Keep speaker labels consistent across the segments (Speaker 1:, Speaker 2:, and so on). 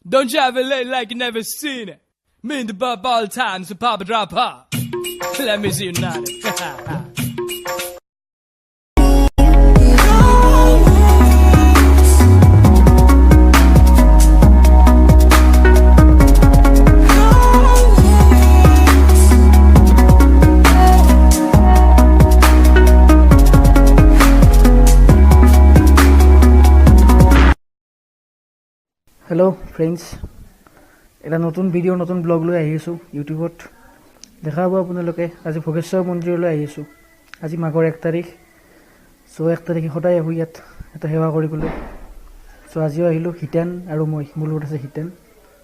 Speaker 1: Don't you ever lay like you never seen it. Me in the bub all time, so pop a drop pop. Let me see you now.
Speaker 2: Hello friends এটা নতুন video নতুন blog লৈ আহিছো ইউটিউবত দেখাব আপোনালোকে আজি ভোগেশ্বৰ মন্দিৰলৈ আহিছো আজি মাঘৰ 1 তাৰিখ সো 1 তাৰিখে সদায় আহো ইয়াত এটা সেৱা কৰিবলৈ সো আজিও আহিলো হিতেন আৰু মই মূলত আছে হিতেন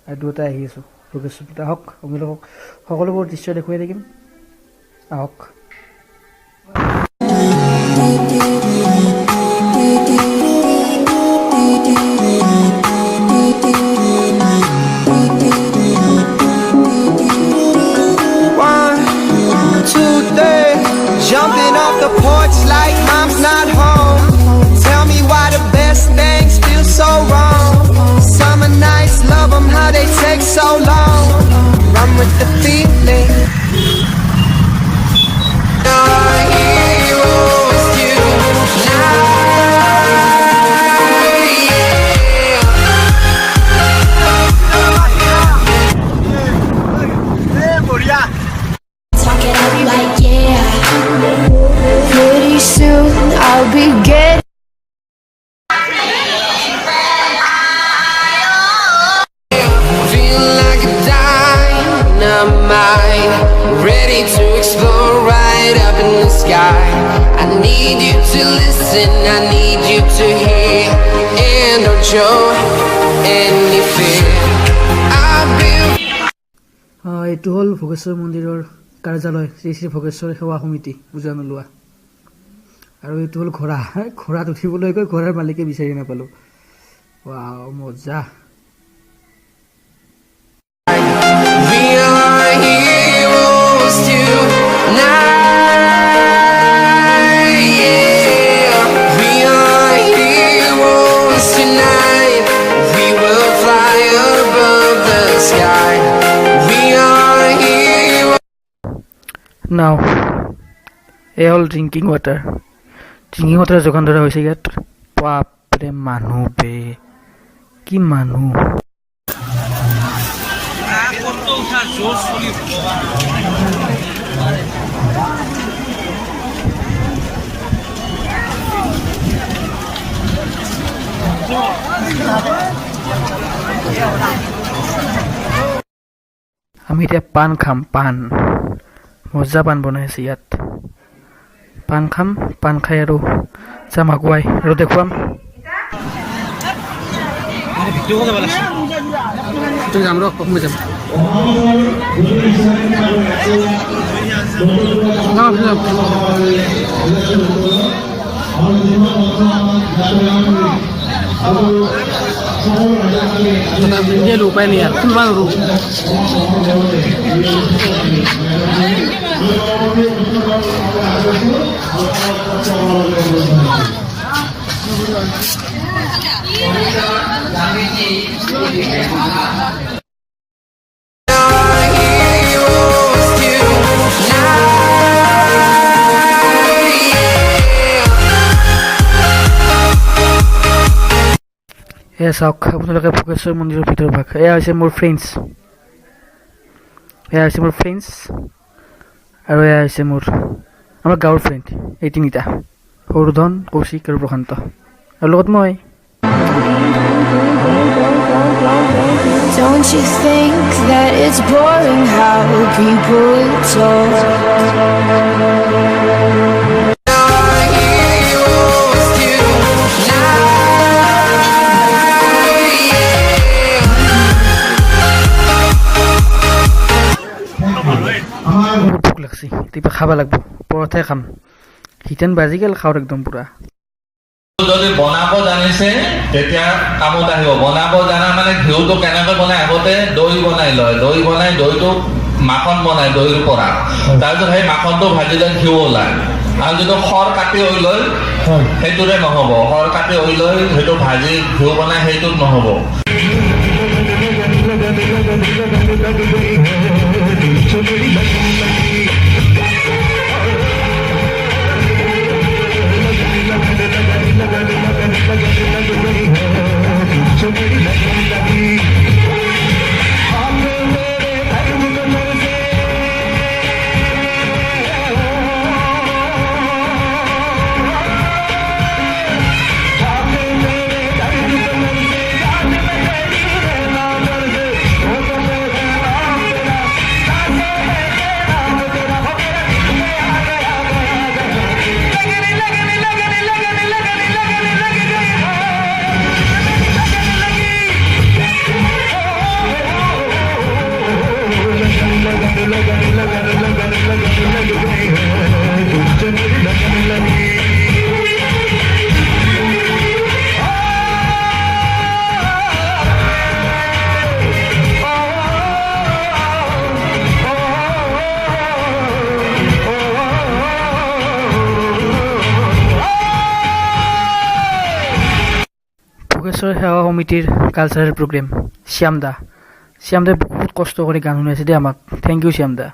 Speaker 2: আৰু দুটা আহিছো ভোগেশ্বৰ আহক আপোনালোকক সকলোবোৰ দৃশ্য দেখুৱাই দিম আহক
Speaker 3: Jumping off the porch like mom's not home. Tell me why the best things feel so wrong. Summer nights, love them how they take so long. Run with the feeling. Our heroes tonight.
Speaker 4: Talk it out like yeah. Pretty soon I'll be getting.
Speaker 3: Feel like a dynamite, ready to explore right up in the sky. I need you to listen, I need you to hear, and don't show any fear. I've been
Speaker 2: এইটো হল ভোগেশ্বৰ মন্দিৰৰ কাৰ্যালয় শ্ৰী শ্ৰী ভোগেশ্বৰ সেৱা সমিতি বুজানলোৱা আৰু এইটো হল ঘোঁৰাত উঠিবলৈ গৈ ঘোঁৰাৰ মালিকে বিচাৰি নাপালো ওয়াও মজা
Speaker 3: We are heroes tonight, yeah. We are heroes tonight. We will fly above the sky. We are heroes.
Speaker 2: নাও এই হল ড্ৰিংকিং ৱাটাৰ যোগান ধৰা হৈছে ইয়াত বাপৰে মানুহ বে কি মানুহ আমি এতিয়া পান খাম পান মজা পান বনাইছে ইয়াত পান খাম পান খাই আৰু যাম আগুৱাই আৰু দেখুৱাম উপায় নেই আর খুলবা নৰো চাওক আপোনালোকে ভোগেশ্বৰ মন্দিৰৰ ভিতৰ ভাগ এয়া হৈছে মোৰ ফ্ৰেণ্ডছ আৰু এয়া হৈছে আমাৰ গাঁৱৰ ফ্ৰেণ্ড এই তিনিটা সৰুধন কৌশিক আৰু প্ৰশান্ত আৰু লগত মই
Speaker 4: Don't you think that it's boring how people talk?
Speaker 2: ভোক লাগছে কিবা খাব লাগব পৰঠাই খাম হিতেন বাজি গেল খাওঁ একদম পুৰা
Speaker 5: যদি বনাব জানিছে তেতিয়া কামত আহিব বনাব জানা মানে ঘিউটো কেনেকৈ বনাই আগতে দৈ বনাই লয় দৈ বনাই দৈটো মাখন বনাই দৈৰ পৰা তাৰপিছত সেই মাখনটো ভাজি লৈ ঘিউ ওলায় আৰু যদি খৰ কাটি হৈ লয় সেইটোৰে নহ'ব খৰ কাটি হৈ লৈ সেইটো ভাজি ঘিউ বনাই সেইটোত নহ'ব
Speaker 2: ভোগেশ্বৰ সেৱা সমিতিৰ কালচাৰেল প্ৰগ্ৰেম শ্যামদা বহুত কষ্ট কৰি গান শুনাইছে দেই আমাক থেংক ইউ শ্যামদা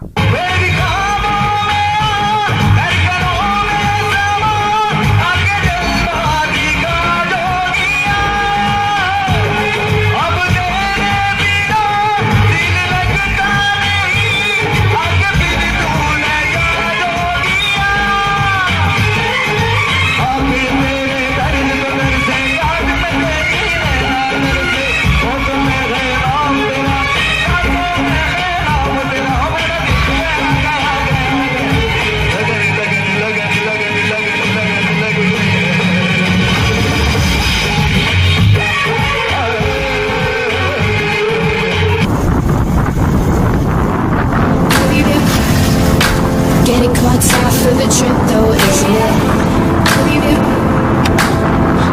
Speaker 4: Getting caught off for the trip though, isn't it?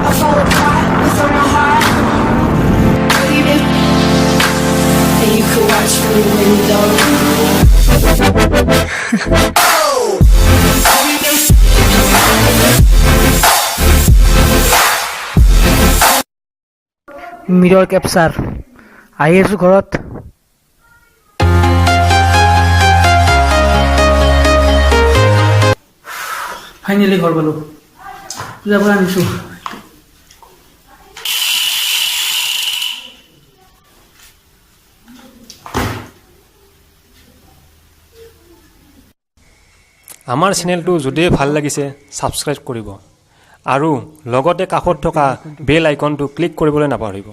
Speaker 4: I fall apart without my heart. And you could watch from the window.
Speaker 2: মিৰৰ capture আহি আছো ঘৰত ফাইনেলি ঘৰ পালোঁ পূজাৰ পৰা আনিছোঁ
Speaker 6: আমাৰ চেনেলটো যদি ভাল লাগিছে ছাবস্ক্ৰাইব কৰিব আৰু লগতে কাষত থকা বেল আইকনটো ক্লিক কৰিবলৈ নাপাহৰিব